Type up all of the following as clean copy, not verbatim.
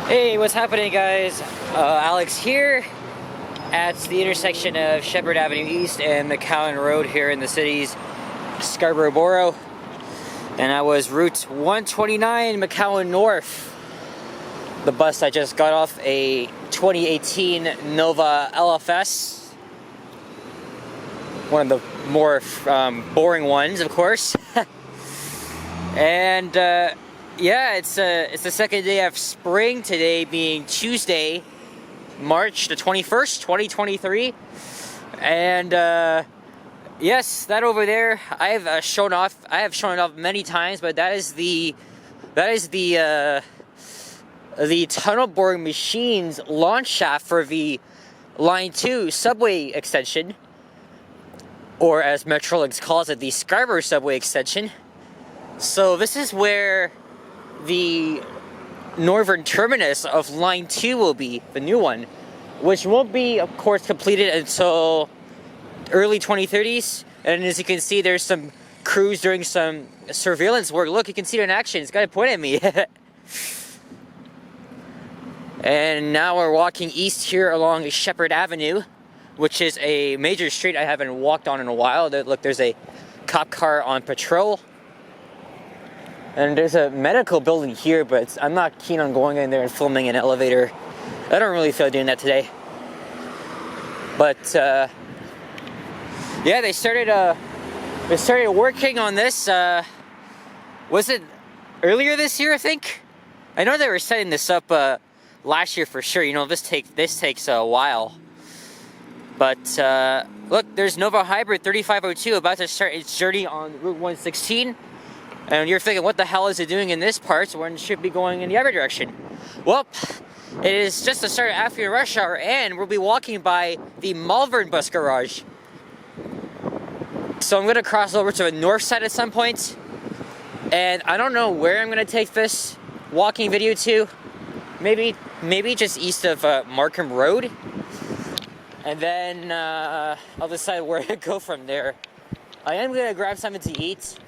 Hey, what's happening, guys? Alex here at the intersection of Sheppard Avenue East and McCowan Road here in the city's Scarborough borough. And I was Route 129 McCowan North. The bus I just got off, a 2018 Nova LFS. One of the more boring ones, of course. And yeah, it's the second day of spring today, being Tuesday, March the 21st, 2023. And yes, that over there, I have shown it off many times, but that is the tunnel boring machine's launch shaft for the Line 2 subway extension, or as Metrolinx calls it, the Scarborough subway extension. So this is where the northern terminus of Line 2 will be, the new one, which won't be, of course, completed until early 2030s. And as you can see, there's some crews doing some surveillance work. Look, you can see it in action. It's got to point at me. And now we're walking east here along Sheppard Avenue, which is a major street I haven't walked on in a while. Look, there's a cop car on patrol. And there's a medical building here, but I'm not keen on going in there and filming an elevator. I don't really feel doing that today. But yeah, they started working on this. Was it earlier this year? I think. I know they were setting this up last year for sure. You know, this takes a while. But look, there's Nova Hybrid 3502 about to start its journey on Route 116. And you're thinking, what the hell is it doing in this part when it should be going in the other direction? Well, it is just the start after rush hour, and we'll be walking by the Malvern bus garage. So I'm going to cross over to the north side at some point, and I don't know where I'm going to take this walking video to. Maybe just east of McCowan Road, and then I'll decide where to go from there. I am going to grab something to eat.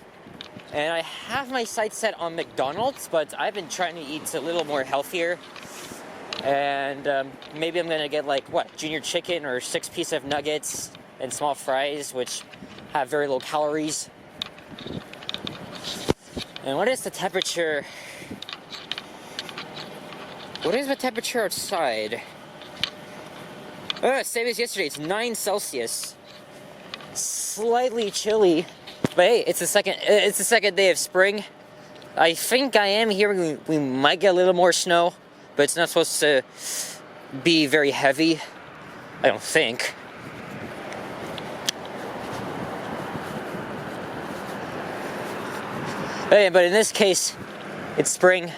And I have my sights set on McDonald's, but I've been trying to eat a little more healthier. And maybe I'm going to get, junior chicken or 6 pieces of nuggets and small fries, which have very low calories. And what is the temperature? What is the temperature outside? Same as yesterday, it's 9 Celsius. Slightly chilly. But hey, it's the second day of spring. I think I am hearing we might get a little more snow, but it's not supposed to be very heavy. I don't think. Hey, but in this case, it's spring.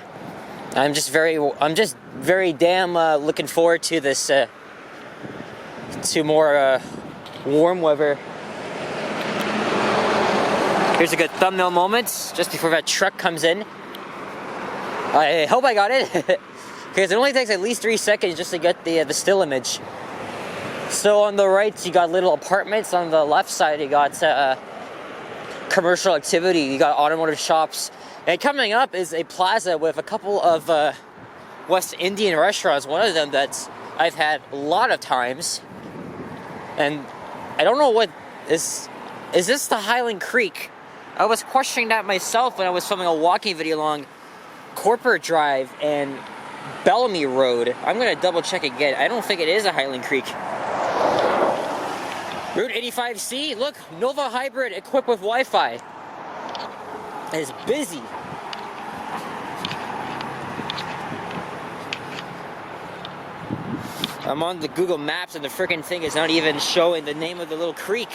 I'm just very damn looking forward to this to more warm weather. Here's a good thumbnail moment just before that truck comes in. I hope I got it, because it only takes at least 3 seconds just to get the still image. So on the right, you got little apartments. On the left side, you got commercial activity. You got automotive shops. And coming up is a plaza with a couple of West Indian restaurants. One of them that I've had a lot of times. And I don't know what is this the Highland Creek? I was questioning that myself when I was filming a walking video along Corporate Drive and Bellamy Road. I'm going to double check again. I don't think it is a Highland Creek. Route 85C, look, Nova Hybrid equipped with Wi-Fi. It's busy. I'm on the Google Maps and the freaking thing is not even showing the name of the little creek.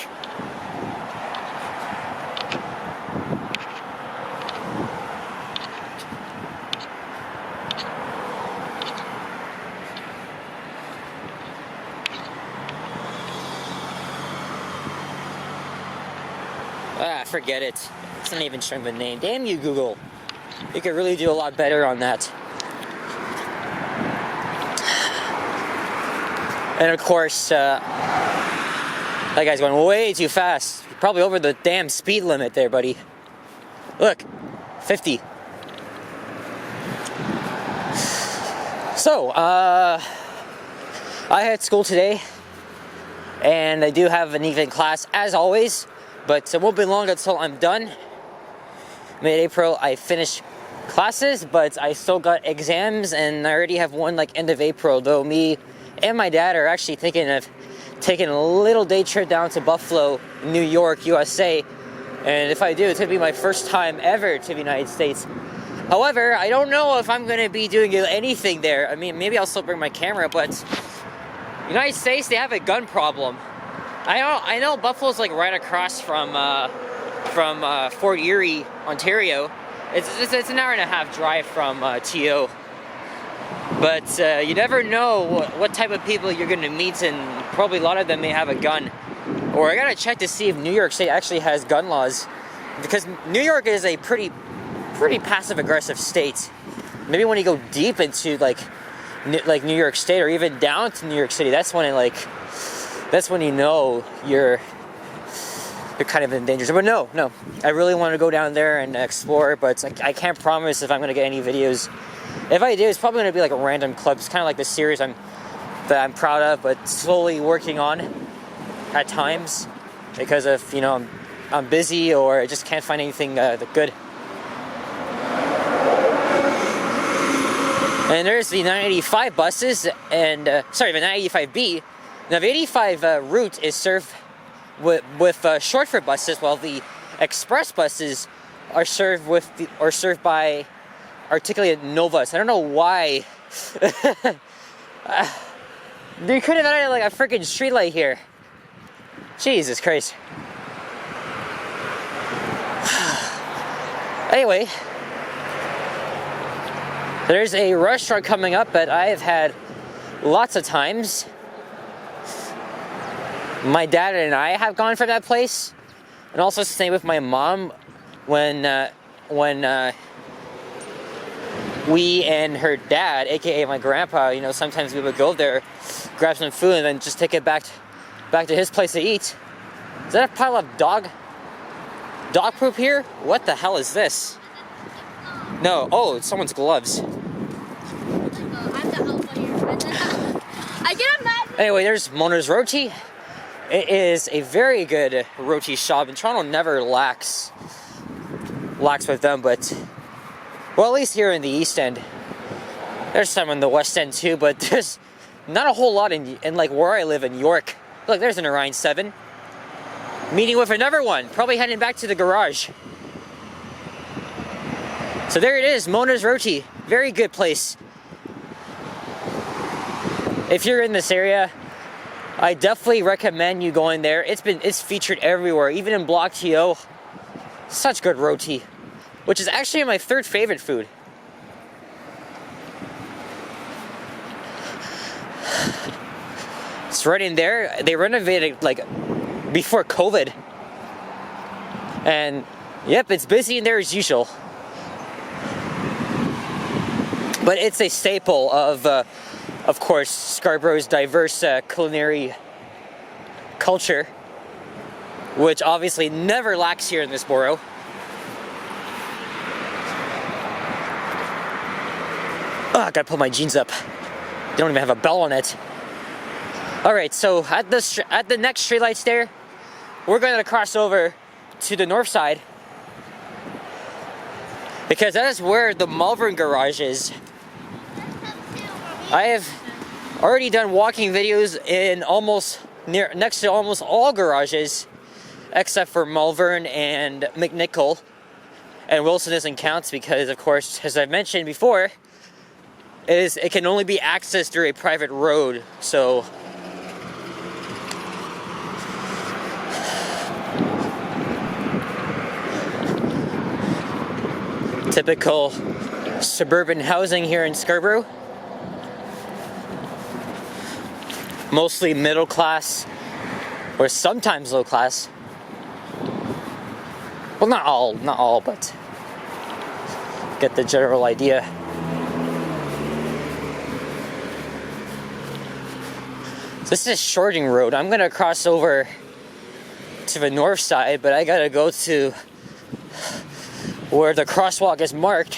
Forget it. It's not even showing the name. Damn you, Google. You could really do a lot better on that. And of course, that guy's going way too fast. Probably over the damn speed limit there, buddy. Look, 50. So, I had school today, and I do have an evening class as always, but it won't be long until I'm done. Mid-April, I finish classes, but I still got exams, and I already have one like end of April, though me and my dad are actually thinking of taking a little day trip down to Buffalo, New York, USA, and if I do, it's going to be my first time ever to the United States. However, I don't know if I'm going to be doing anything there. I mean, maybe I'll still bring my camera, but United States, they have a gun problem. I know Buffalo's like right across from Fort Erie, Ontario. It's an hour and a half drive from TO. But you never know what type of people you're going to meet, and probably a lot of them may have a gun. Or I got to check to see if New York State actually has gun laws, because New York is a pretty passive-aggressive state. Maybe when you go deep into like New York State, or even down to New York City, that's when you know you're kind of in danger. But no, I really want to go down there and explore, but I can't promise if I'm going to get any videos. If I do, it's probably going to be like a random clip. It's kind of like the series that I'm proud of, but slowly working on at times because of, you know, I'm busy or I just can't find anything good. And there's the 985 buses, and the 985B. Now the 85 route is served with Shortford buses, while the express buses are served by articulated Novas. I don't know why. They could have added like a freaking streetlight here. Jesus Christ. Anyway. There's a restaurant coming up that I have had lots of times. My dad and I have gone for that place, and also staying with my mom when we and her dad, aka my grandpa, you know, sometimes we would go there, grab some food, and then just take it back to his place to eat. Is that a pile of dog poop here? What the hell is this? No, oh, it's someone's gloves. Anyway, there's Mona's Roti. It is a very good roti shop, and Toronto never lacks with them, but, well, at least here in the East End. There's some in the West End too, but there's not a whole lot in like where I live in York. Look, there's an Orion 7. Meeting with another one, probably heading back to the garage. So there it is, Mona's Roti. Very good place. If you're in this area, I definitely recommend you going there. It's featured everywhere, even in Block TO. Such good roti, which is actually my third favorite food. It's right in there. They renovated like before COVID. And yep, it's busy in there as usual. But it's a staple of course, Scarborough's diverse culinary culture, which obviously never lacks here in this borough. Oh, I gotta pull my jeans up. They don't even have a bell on it. Alright, so at the next streetlights there, we're going to cross over to the north side, because that is where the Malvern garage is. I have already done walking videos in next to almost all garages, except for Malvern and McNichol, and Wilson doesn't count because, of course, as I've mentioned before, it can only be accessed through a private road. So typical suburban housing here in Scarborough. Mostly middle class, or sometimes low class. Well, not all, but get the general idea. This is Shorting Road. I'm gonna cross over to the north side, but I gotta go to where the crosswalk is marked.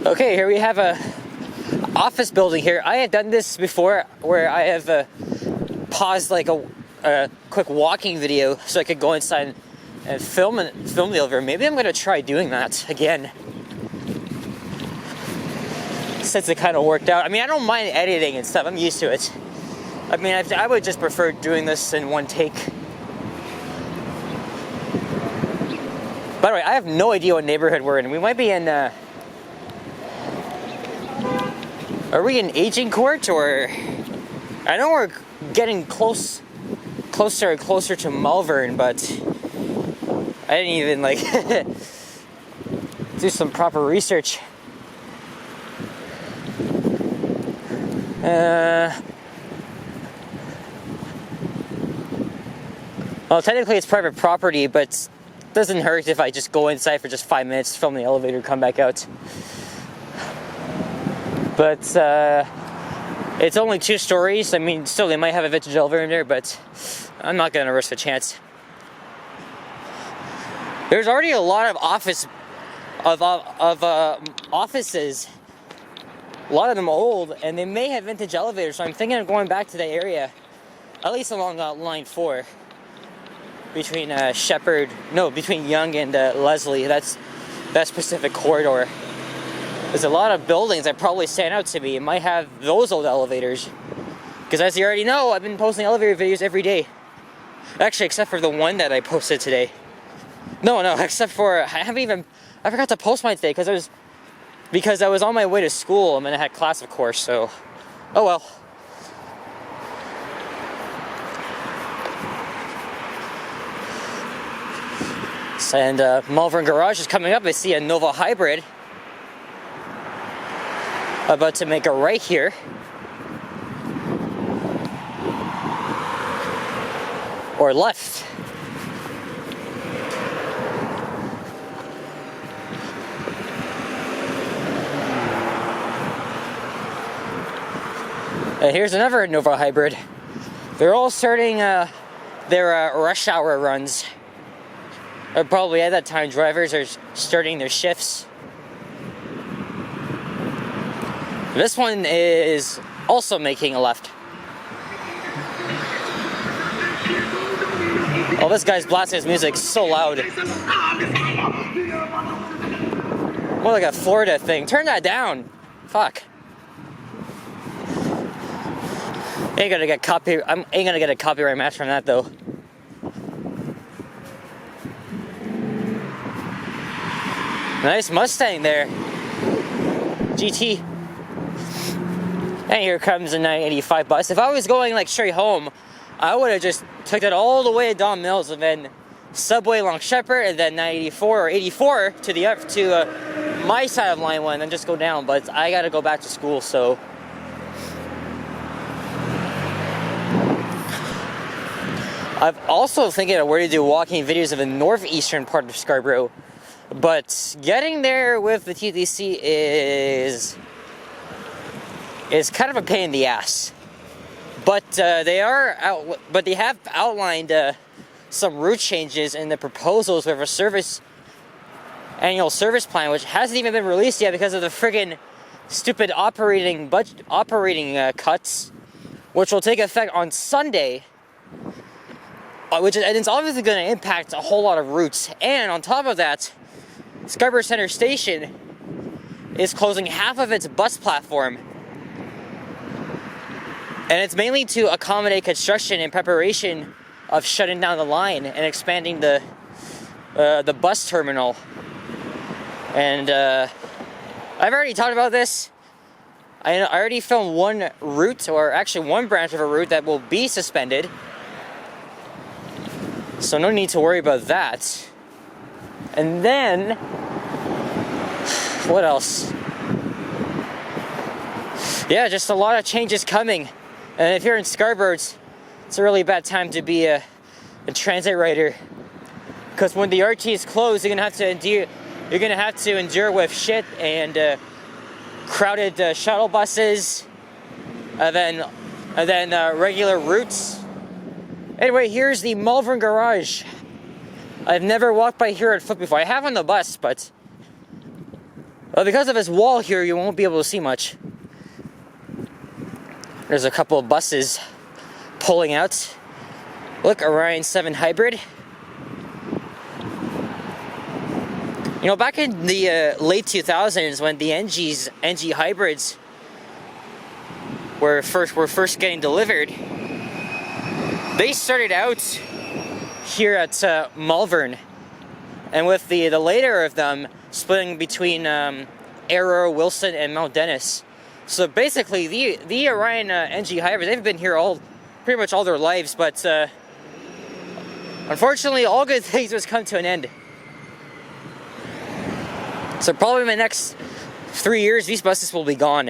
Okay, here we have a office building here. I have done this before where I have paused like a quick walking video so I could go inside and film the elevator. Maybe I'm gonna try doing that again, since it kind of worked out. I mean, I don't mind editing and stuff. I'm used to it. I mean, I would just prefer doing this in one take. By the way, I have no idea what neighborhood we're in. We might be in, are we in Aging Court, or... I know we're getting closer and closer to Malvern, but I didn't even, like, do some proper research. Well, technically it's private property, but it doesn't hurt if I just go inside for just 5 minutes, film the elevator, come back out. But it's only 2 stories. I mean, still they might have a vintage elevator in there, but I'm not gonna risk a chance. There's already a lot of offices. A lot of them old, and they may have vintage elevators, so I'm thinking of going back to the area, at least along line 4, between between Yonge and Leslie. That's that specific corridor. There's a lot of buildings that probably stand out to me. It might have those old elevators, because as you already know, I've been posting elevator videos every day. Actually, except for the one that I posted today. No, except for I forgot to post mine today because I was on my way to school and then I had class, of course, so, oh well. And Malvern Garage is coming up. I see a Nova Hybrid about to make a right here. Or left. Here's another Nova Hybrid. They're all starting their rush hour runs. Or probably at that time, drivers are starting their shifts. This one is also making a left. Oh, this guy's blasting his music so loud. More like a Florida thing. Turn that down. Fuck. Ain't gonna get a copyright match from that though. Nice Mustang there. GT. And here comes the 985 bus. If I was going like straight home, I would have just took it all the way to Don Mills and then subway along Sheppard and then 984 or 84 to my side of line 1 and just go down. But I gotta go back to school, so. I'm also thinking of where to do walking videos of the northeastern part of Scarborough, but getting there with the TTC is kind of a pain in the ass. But they have outlined some route changes in the proposals with a annual service plan, which hasn't even been released yet because of the friggin' stupid operating cuts, which will take effect on Sunday. And it's obviously going to impact a whole lot of routes. And on top of that, Scarborough Centre Station is closing half of its bus platform. And it's mainly to accommodate construction in preparation of shutting down the line and expanding the bus terminal. And I've already talked about this. I already filmed one route, or actually one branch of a route that will be suspended. So no need to worry about that. And then, what else? Yeah, just a lot of changes coming. And if you're in Scarborough, it's a really bad time to be a transit rider. Because when the RT is closed, you're gonna have to endure with shit and crowded shuttle buses, and then regular routes. Anyway, here's the Malvern Garage. I've never walked by here on foot before. I have on the bus, but Well, because of this wall here, you won't be able to see much. There's a couple of buses pulling out. Look, Orion 7 Hybrid. You know, back in the late 2000s, when the NG hybrids were first getting delivered, they started out here at Malvern, and with the later of them splitting between Arrow, Wilson, and Mount Dennis. So basically, the Orion NG hybrids, they've been here pretty much all their lives, but unfortunately, all good things must come to an end. So probably in the next 3 years, these buses will be gone.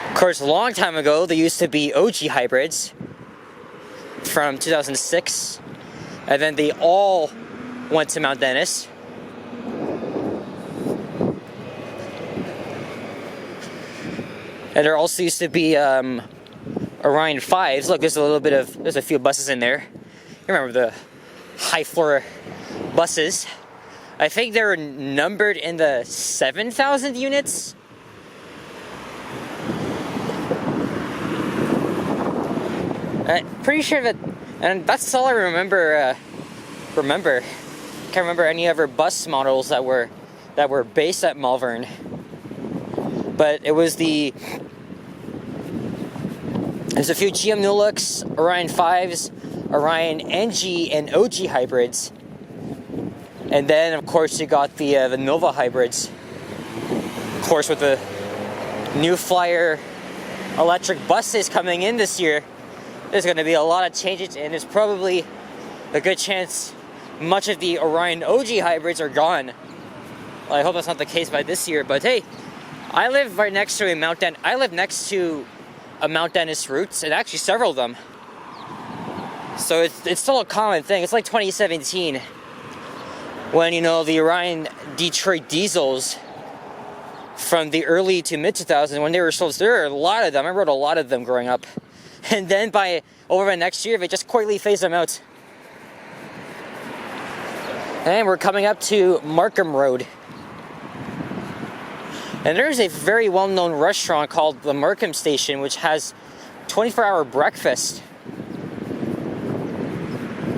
Of course, a long time ago, there used to be OG hybrids from 2006, and then they all went to Mount Dennis. And there also used to be Orion 5s. Look, there's a few buses in there. You remember the high floor buses? I think they're numbered in the 7,000 units. I'm pretty sure that, and that's all I remember. Can't remember any other bus models that were based at Malvern. But it was there's a few GM New Looks, Orion 5s, Orion NG and OG hybrids. And then, of course, you got the Nova hybrids. Of course, with the New Flyer electric buses coming in this year, there's going to be a lot of changes, and there's probably a good chance much of the Orion OG hybrids are gone. Well, I hope that's not the case by this year, but hey, I live right next to a Mount Dennis route, and actually several of them. So it's still a common thing. It's like 2017 when, you know, the Orion Detroit diesels from the early to mid 2000s, when they were sold, there were a lot of them. I rode a lot of them growing up. And then over the next year, they just quietly phased them out. And we're coming up to McCowan Road. And there's a very well-known restaurant called the McCowan Station, which has 24-hour breakfast.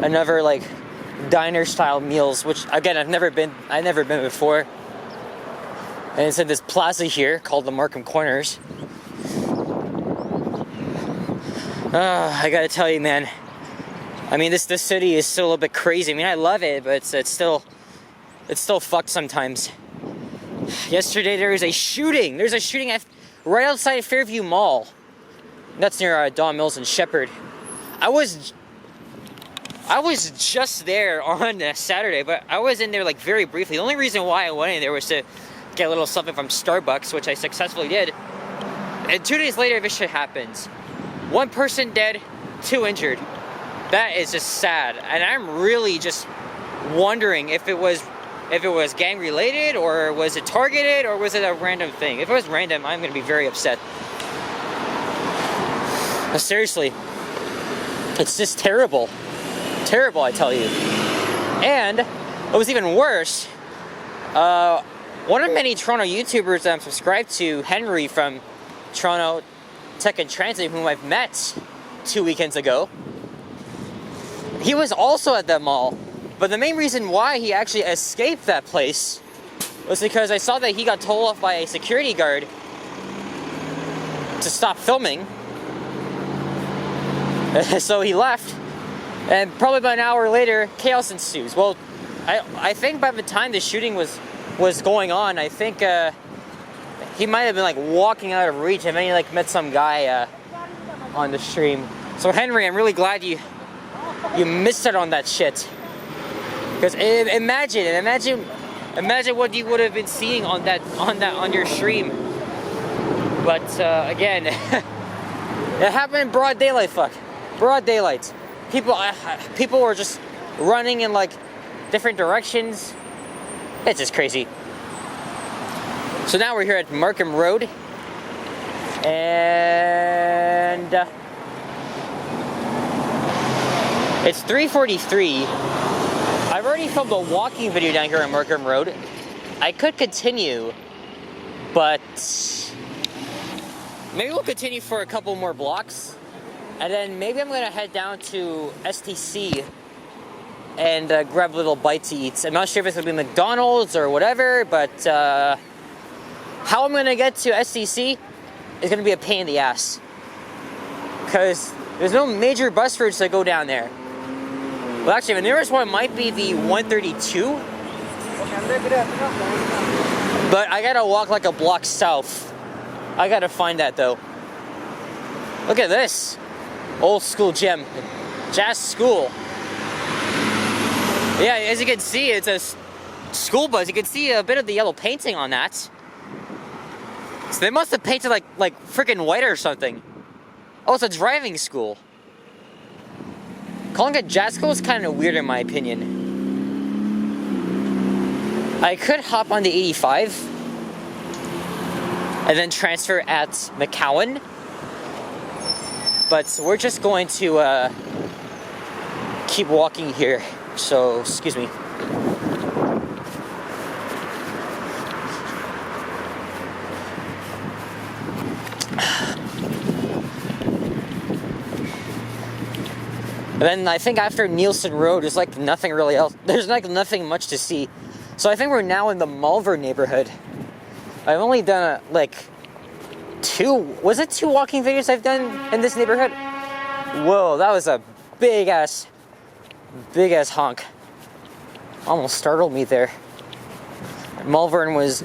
Another like diner-style meals, which again I've never been before. And it's in this plaza here called the McCowan Corners. I gotta tell you, man. I mean, this city is still a little bit crazy. I mean, I love it, but it's still fucked sometimes. Yesterday there was a shooting. There's a shooting right outside Fairview Mall. That's near Don Mills and Sheppard. I was just there on Saturday, but I was in there like very briefly. The only reason why I went in there was to get a little something from Starbucks, which I successfully did. And 2 days later, this shit happens. 1 person dead, 2 injured. That is just sad, and I'm really just wondering if it was gang related, or was it targeted, or was it a random thing? If it was random, I'm gonna be very upset. But seriously, it's just terrible. Terrible, I tell you. And it was even worse. One of many Toronto YouTubers that I'm subscribed to, Henry from Toronto Tech and Transit, whom I've met 2 weekends ago, he was also at that mall. But the main reason why he actually escaped that place was because I saw that he got told off by a security guard to stop filming. So he left, and probably about an hour later, chaos ensues. Well, I think by the time the shooting was going on, I think he might have been like walking out of reach, and then he like met some guy on the stream. So Henry, I'm really glad you missed out on that shit. Because imagine what you would have been seeing on your stream. But again, it happened in broad daylight. Broad daylight. People were just running in like different directions. It's just crazy. So now we're here at McCowan Road, and It's 3:43. I've already filmed a walking video down here on McCowan Road. I could continue, but maybe we'll continue for a couple more blocks, and then maybe I'm gonna head down to STC and grab a little bite to eat. I'm not sure if it's gonna be McDonald's or whatever, but how I'm gonna get to STC is gonna be a pain in the ass, because there's no major bus routes that go down there. Well, actually, the nearest one might be the 132. But I gotta walk like a block south. I gotta find that though. Look at this. Old school gym. Jazz school. Yeah, as you can see, it's a school bus. You can see a bit of the yellow painting on that. So they must have painted like freaking white or something. Oh, it's a driving school. Calling it jazz school is kind of weird in my opinion. I could hop on the 85 and then transfer at McCowan, but we're just going to keep walking here, so excuse me. And then I think after Nielsen Road, there's like nothing really else. There's like nothing much to see. So I think we're now in the Malvern neighborhood. I've only done like two walking videos I've done in this neighborhood? Whoa, that was a big ass honk. Almost startled me there. Malvern is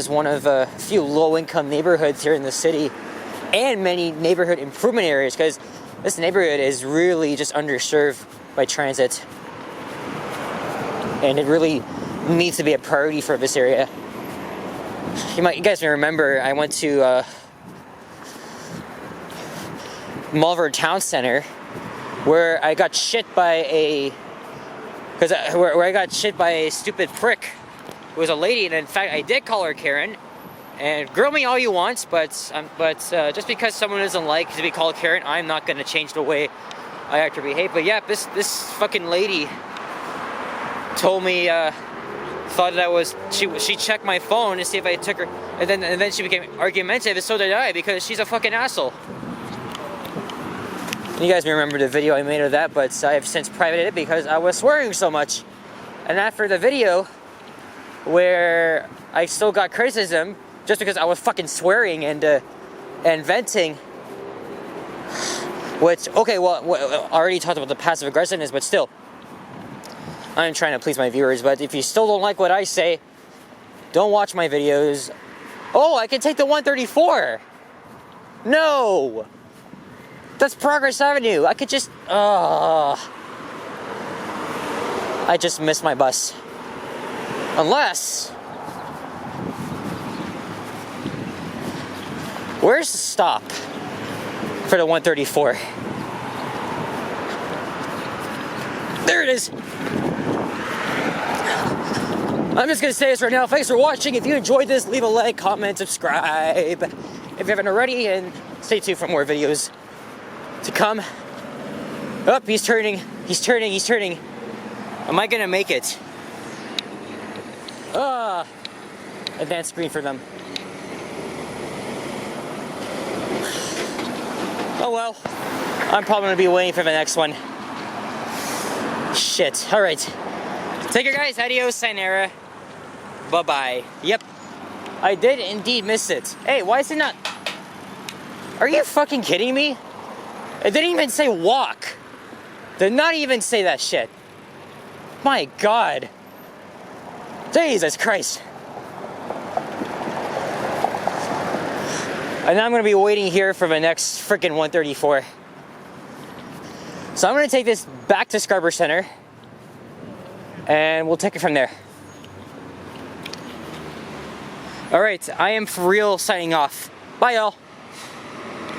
one of a few low-income neighborhoods here in the city, and many neighborhood improvement areas, because this neighborhood is really just underserved by transit, and it really needs to be a priority for this area. You guys may remember I went to Malvern Town Center, where I got shit by a stupid prick. It was a lady, and in fact I did call her Karen. And grill me all you want, but just because someone doesn't like to be called Karen, I'm not gonna change the way I act or behave. But yeah, this fucking lady told me, thought that she checked my phone to see if I took her, and then she became argumentative, and so did I, because she's a fucking asshole. You guys may remember the video I made of that, but I have since privated it because I was swearing so much. And after the video, where I still got criticism just because I was fucking swearing and venting, which, okay, well, I already talked about the passive aggressiveness, but still, I'm trying to please my viewers. But if you still don't like what I say, don't watch my videos. Oh, I can take the 134. No, that's Progress Avenue. I could just, I just missed my bus. Unless, where's the stop for the 134? There it is. I'm just gonna say this right now. Thanks for watching. If you enjoyed this, leave a like, comment, subscribe if you haven't already, and stay tuned for more videos to come. Oh, he's turning. Am I gonna make it? Advanced screen for them. Oh well. I'm probably gonna be waiting for the next one. Shit. Alright. Take care, guys. Adios, sayonara. Bye-bye. Yep. I did indeed miss it. Hey, why is it not? Are you fucking kidding me? It didn't even say walk. Did not even say that shit. My God. Jesus Christ. And now I'm going to be waiting here for the next freaking 134. So I'm going to take this back to Scarborough Center, and we'll take it from there. Alright, I am for real signing off. Bye, y'all.